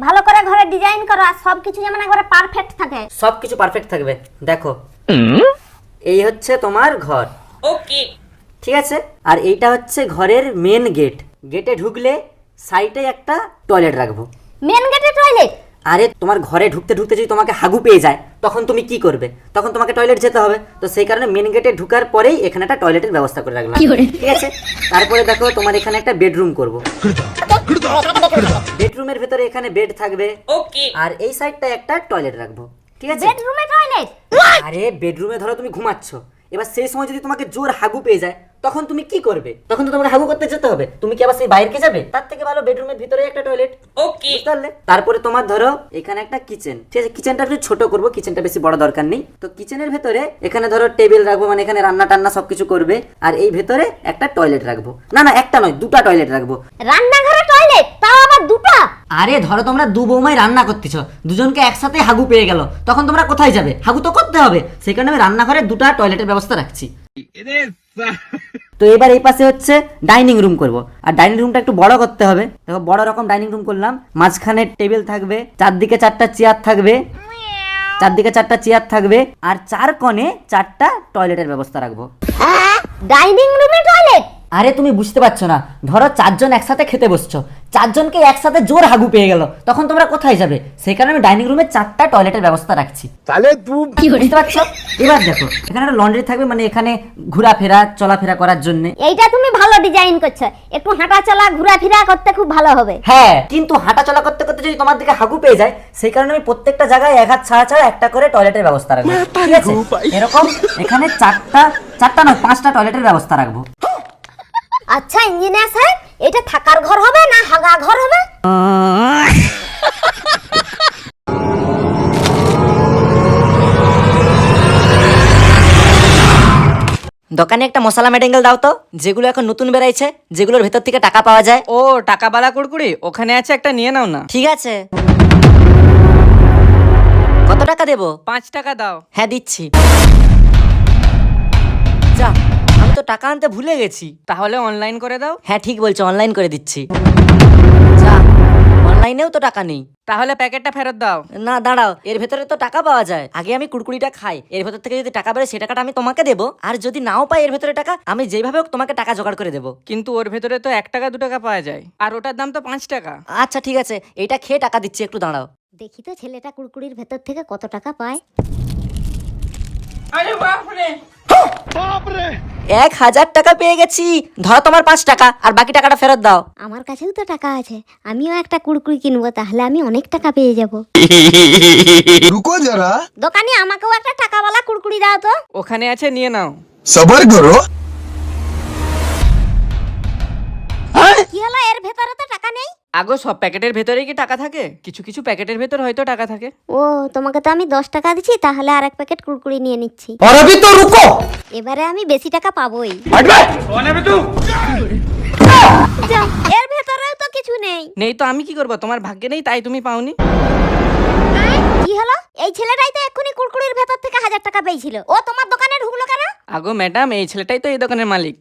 ভালো করে ঘরে ডিজাইন করো আর সবকিছু যেমন একবারে পারফেক্ট থাকে। সবকিছু পারফেক্ট থাকবে। দেখো এই হচ্ছে তোমার ঘর। ওকে। ঠিক আছে, আর এইটা হচ্ছে ঘরের মেন গেট। গেটে ঢুকলে সাইডে একটা টয়লেট রাখবো। মেন গেটে টয়লেট? আরে তোমার ঘরে ঢুকতে ঢুকতে যদি তোমাকে হাগু পেয়ে যায় তখন তুমি কি করবে? তখন তোমাকে টয়লেট যেতে হবে। তো সেই কারণে মেন গেটে ঢুকার পরেই এখানে একটা টয়লেটের ব্যবস্থা করে রাখলাম। ঠিক আছে, তারপরে দেখো তোমার এখানে একটা বেডরুম করব। বেডরুমের ভেতরে এখানে বেড থাকবে। ওকে। আর এই সাইডটা একটা টয়লেট রাখবো। ঠিক আছে, বেডরুমে টয়লেট? আরে বেডরুমে ধরো তুমি ঘুমাচ্ছ, এবার সেই সময় যদি তোমাকে জোর হাগু পেয়ে যায় তখন তুমি কি করবে? তখন তো তোমাকে হাগু করতে যেতে হবে, তুমি কি আবার সেই বাইরে যাবে? তার থেকে ভালো বেডরুমের ভিতরে একটা টয়লেট। ওকে। বুঝতে পারলে? তারপরে তোমার ধরো এখানে একটা কিচেন। ঠিক আছে, কিচেনটা একটু ছোট করবো, কিচেনটা বেশি বড় দরকার নেই। তো কিচেনের ভেতরে এখানে ধরো টেবিল রাখবো, মানে এখানে রান্না টান্না সবকিছু করবে। আর এই ভেতরে একটা টয়লেট রাখবো। না না, একটা নয়, দুটা টয়লেট রাখবো। রান্নাঘরে টয়লেট, তাও আবার দুটো? আরে ধরো তোমরা দু বৌমাই রান্না করতেছ, দুজনকে একসাথে হাগু পেয়ে গেল, তখন তোমরা কোথায় যাবে? হাগু তো করতে হবে। সেই কারণে আমি রান্নাঘরে দুটা টয়লেটের ব্যবস্থা রাখছি। তো এবার এই পাশে হচ্ছে ডাইনিং রুম করব, আর ডাইনিং রুমটা একটু বড় করতে হবে। দেখো বড় রকম ডাইনিং রুম করলাম, মাঝখানে টেবিল থাকবে, চারদিকে চারটা চেয়ার থাকবে, চারদিকে চারটা চেয়ার থাকবে, আর চার কোণে চারটা টয়লেটের ব্যবস্থা রাখবো। ডাইনিং রুমে টয়লেট? আরে তুমি বুঝতে পারছো না, ধরো চারজন একসাথে খেতে বসছো, চারজনকে একসাথে জোর হাগু পেয়ে গেল, তখন তোমরা কোথায় যাবে? সেই কারণে আমি ডাইনিং রুমে চারটা টয়লেটের ব্যবস্থা রাখছি। তাহলে তুই বুঝতে পারছো? এবার দেখো এখানে একটা লন্ড্রি থাকবে, মানে এখানে ঘোরাফেরা চলাফেরা করার জন্য। এইটা তুমি ভালো ডিজাইন করছো, একটু হাঁটা চলা ঘোরাফেরা করতে খুব ভালো হবে। হ্যাঁ, কিন্তু হাঁটা চলা করতে করতে যদি তোমার দিকে হাগু পেয়ে যায়, সেই কারণে আমি প্রত্যেকটা জায়গায় এক হাত ছাড়া ছাড়া একটা করে টয়লেটের ব্যবস্থা রাখবো। ঠিক আছে, এরকম এখানে চারটা নয় 5টা টয়লেটের ব্যবস্থা রাখবো। আচ্ছা ইঞ্জিনিয়ার সাহেব, এটা থাকার ঘর হবে না হাগা ঘর হবে? দোকানে একটা মশলা মেডেঙ্গেল দাও তো, যেগুলো এখন নতুন বেরাইছে, যেগুলোর ভেতর থেকে টাকা পাওয়া যায়। ও টাকাবালা কুড়কুড়ি ওখানে আছে, একটা নিয়ে নাও না। ঠিক আছে, কত টাকা দেবো? 5 টাকা দাও। হ্যাঁ দিচ্ছি। যা, আমি তো টাকা আনতে ভুলে গেছি। তাহলে অনলাইন করে দাও। হ্যাঁ ঠিক বলছো, অনলাইন করে দিচ্ছি। যা, অনলাইনেও তো টাকা নেই। তাহলে প্যাকেটটা ফেরত দাও। না দাঁড়াও, এর ভেতরে তো টাকা পাওয়া যায়। আগে আমি কুড়কুড়িটা খাই, এর ভেতর থেকে যদি টাকা বেরোয় সে টাকাটা আমি তোমাকে দেবো। আর যদি নাও পাই এর ভেতরে টাকা, আমি যেভাবে হোক তোমাকে টাকা জোগাড় করে দেবো। কিন্তু ওর ভেতরে তো 1 টাকা 2 টাকা পাওয়া যায়, আর ওটার দাম তো 5 টাকা। আচ্ছা ঠিক আছে, এইটা খেয়ে টাকা দিচ্ছি, একটু দাঁড়াও। দেখি তো ছেলেটা কুড়কুড়ির ভেতর থেকে কত টাকা পায়। আরে বাপরে! 1000 টাকা পেয়ে গেছি। ধরো তোমার 5 টাকা, আর বাকি টাকাটা ফেরত দাও। আমার কাছেও তো টাকা আছে, আমিও একটা কুড়কুড়ি কিনবো, তাহলে আমি অনেক টাকা পেয়ে যাব। रुको जरा, দোকানে আমাকেও একটা টাকাওয়ালা কুড়কুড়ি দাও তো। ওখানে আছে, নিয়ে নাও। सबर करो। কি হলো, এর ভেতরে তো টাকা নেই? আগো সব প্যাকেটের ভেতরে কি টাকা থাকে? কিছু কিছু প্যাকেটের ভেতর হয়তো টাকা থাকে। ও, তোমাকে তো আমি 10 টাকা দিচ্ছি, তাহলে আর এক প্যাকেট কুড়কুড়ি নিয়ে নিচ্ছি। और अभी तो रुको। এবারে আমি বেশি টাকা পাবোই। हट बे। যাও, এর ভেতরেও তো কিছু নেই। নেই তো আমি কি করব? তোমার ভাগ্যে নেই তাই তুমি পাওনি। কি হলো, এই ছেলেটাই তো এক্ষুনি কুড়কুড়ির ভেতর থেকে 1000 টাকা পেয়েছিল, ও তোমার দোকানে ঢুকলো কেন? আগো ম্যাডাম, এই ছেলেটাই তো এই দোকানের মালিক।